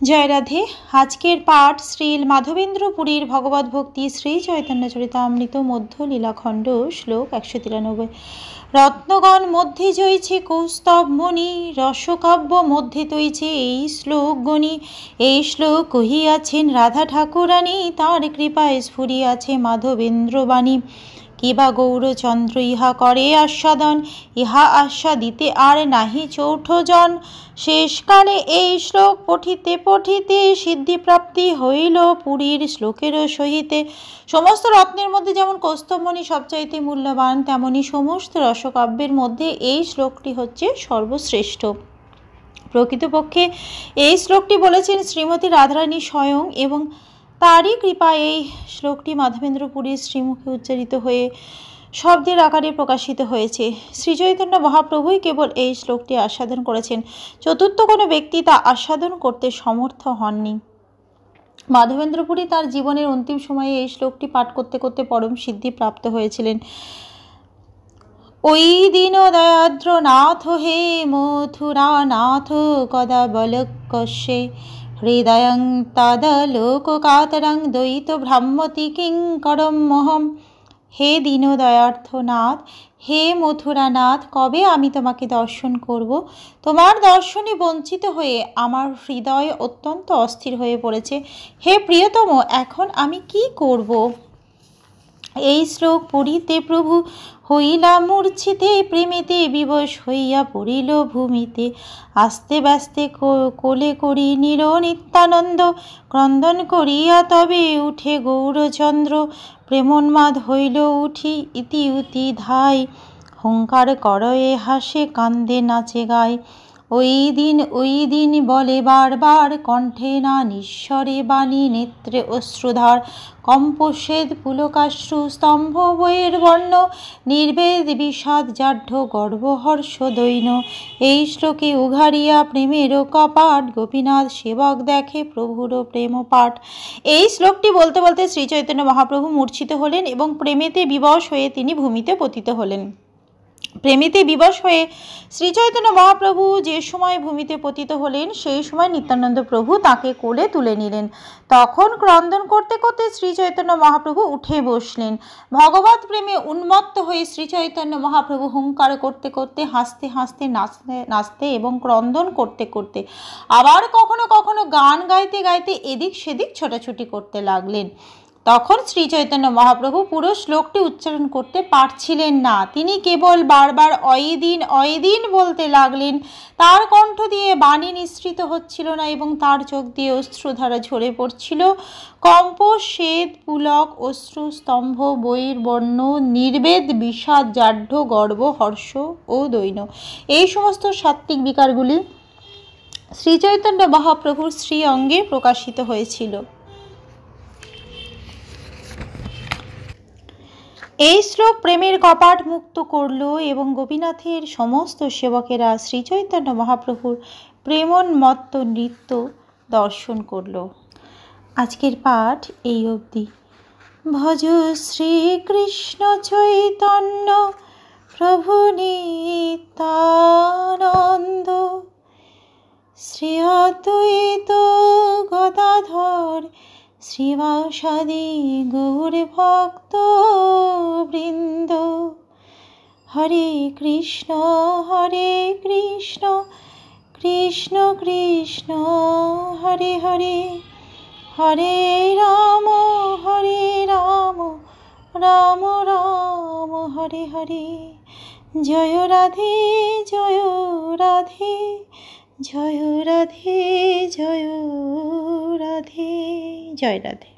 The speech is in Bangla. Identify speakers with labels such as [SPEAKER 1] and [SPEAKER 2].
[SPEAKER 1] জয় রাধে। আজকের পাঠ শ্রীল মাধবেন্দ্র পুরীর ভগবত ভক্তি শ্রী চৈতন্য চরিতামৃত মধ্য লীলাখণ্ড শ্লোক 193। রত্নগণ মধ্যে জয়ছে কৌস্তব মণি, রসকাব্য মধ্যে তৈছে এই শ্লোক গণি। এই শ্লোক কহিয়াছেন রাধা ঠাকুরানী, তাঁর কৃপায় স্ফুরিয়াছে মাধবেন্দ্র বাণী। কিবা গৌরচন্দ্র ইহা করে আস্বাদন, ইহা আস্বাদিতে আর নাহি চৌঠজন। শেষকালে এই শ্লোক পঠিতে পঠিতে সিদ্ধিপ্রাপ্তি হইল পুরীর শ্লোকের সহিতে। সমস্ত রত্নের মধ্যে যেমন কৌস্তবমণি সবচাইতে মূল্যবান, তেমনি সমস্ত রসকাব্যের মধ্যে এই শ্লোকটি হচ্ছে সর্বশ্রেষ্ঠ। প্রকৃতপক্ষে এই শ্লোকটি বলেছেন শ্রীমতী রাধারানী স্বয়ং, এবং তারই কৃপায় এই শ্লোকটি মাধবেন্দ্র পুরীর শ্রীমুখে উচ্চারিত হয়ে শব্দের আকারে প্রকাশিত হয়েছে। শ্রীচৈতন্য মহাপ্রভুই কেবল এই শ্লোকটি আস্বাদন করেছেন, চতুর্থ কোনো ব্যক্তি তা আস্বাদন করতে সমর্থ হননি। মাধবেন্দ্র পুরী তার জীবনের অন্তিম সময়ে এই শ্লোকটি পাঠ করতে করতে পরম সিদ্ধি প্রাপ্ত হয়েছিলেন। ওই দিন দয়াদ্র নাথ হে মথুরা নাথ কদা বলকস্যে, হৃদয়ং তদলোক কাতরং দ্বৈত ভ্রাম্যতি কিঙ্করম মহম। হে দীনদয়ার্থ নাথ, হে মথুরানাথ, কবে আমি তোমাকে দর্শন করব? তোমার দর্শনে বঞ্চিত হয়ে আমার হৃদয় অত্যন্ত অস্থির হয়ে পড়েছে। হে প্রিয়তম, এখন আমি কি করব? এই শ্লোক পড়িতে প্রভু হইলা মূর্ছিতে, প্রেমেতে বিবশ হইয়া পড়িল ভূমিতে। আস্তে ব্যস্তে কোলে করি নিল নিত্যানন্দ, ক্রন্দন করিয়া তবে উঠে গৌরচন্দ্র। প্রেমোন্মাদ হইল উঠি ইতি উতি ধাই, হুঙ্কার করয়ে হাসে কান্দে নাচে গায়। ওই দিন বলে বারবার, কণ্ঠে না নিঃস্বরে বাণী, নেত্রে অশ্রুধার কম্পস্বেদ পুলকাশ্রু, স্তম্ভ বইয়ের বর্ণ, নির্বেদ বিষাদ জাঢ্য গর্ব হর্ষ দৈন্য। এই শ্লোকে উঘারিয়া প্রেমেরও কপাট, গোপীনাথ সেবক দেখে প্রভুর প্রেম পাঠ। এই শ্লোকটি বলতে বলতে শ্রীচৈতন্য মহাপ্রভু মূর্ছিত হলেন এবং প্রেমেতে বিবশ হয়ে তিনি ভূমিতে পতিত হলেন। প্রেমেতে বিবশ হয়ে শ্রীচৈতন্য মহাপ্রভু যে সময় ভূমিতে পতিত হলেন, সেই সময় নিত্যানন্দ প্রভু তাকে কোলে তুলে নিলেন। তখন ক্রন্দন করতে করতে শ্রীচৈতন্য মহাপ্রভু উঠে বসলেন। ভগবত প্রেমে উন্মত্ত হয়ে শ্রীচৈতন্য মহাপ্রভু হুঙ্কার করতে করতে, হাসতে হাসতে, নাচতে নাচতে এবং ক্রন্দন করতে করতে, আবার কখনো কখনো গান গাইতে গাইতে এদিক সেদিক ছোটাছুটি করতে লাগলেন। তখন শ্রীচৈতন্য মহাপ্রভু পুরো শ্লোকটি উচ্চারণ করতে পারছিলেন না। তিনি কেবল বারবার অয়েদিন অয়েদিন বলতে লাগলেন। তার কণ্ঠ দিয়ে বাণী নিঃসৃত হচ্ছিল না এবং তার চোখ দিয়ে অশ্রুধারা ঝরে পড়ছিল। কম্প, শ্বেত, পুলক, অশ্রু, স্তম্ভ, বহির্বর্ণ, নির্বেদ, বিষাদ, জাঢ্য, গর্ব, হর্ষ ও দৈন্য, এই সমস্ত সাত্ত্বিক বিকারগুলি শ্রীচৈতন্য মহাপ্রভুর শ্রী অঙ্গে প্রকাশিত হয়েছিল। এই শ্লোক প্রেমের কপাট মুক্ত করল এবং গোপীনাথের সমস্ত সেবকেরা শ্রীচৈতন্য মহাপ্রভুর প্রেমোন্মত্ত নৃত্য দর্শন করল। আজকের পাঠ এই অবধি। ভজ শ্রীকৃষ্ণ চৈতন্য প্রভু নিত্যানন্দ, শ্রী অদ্বৈত গদাধর শ্রীবাসাদি গৌর ভক্ত বৃন্দ। হরে কৃষ্ণ কৃষ্ণ কৃষ্ণ হরে হরে, হরে রাম রাম রাম হরে হরে। জয় রাধে জয় রাধে, জয় রাধে জয় রাধে, জয় রাধে।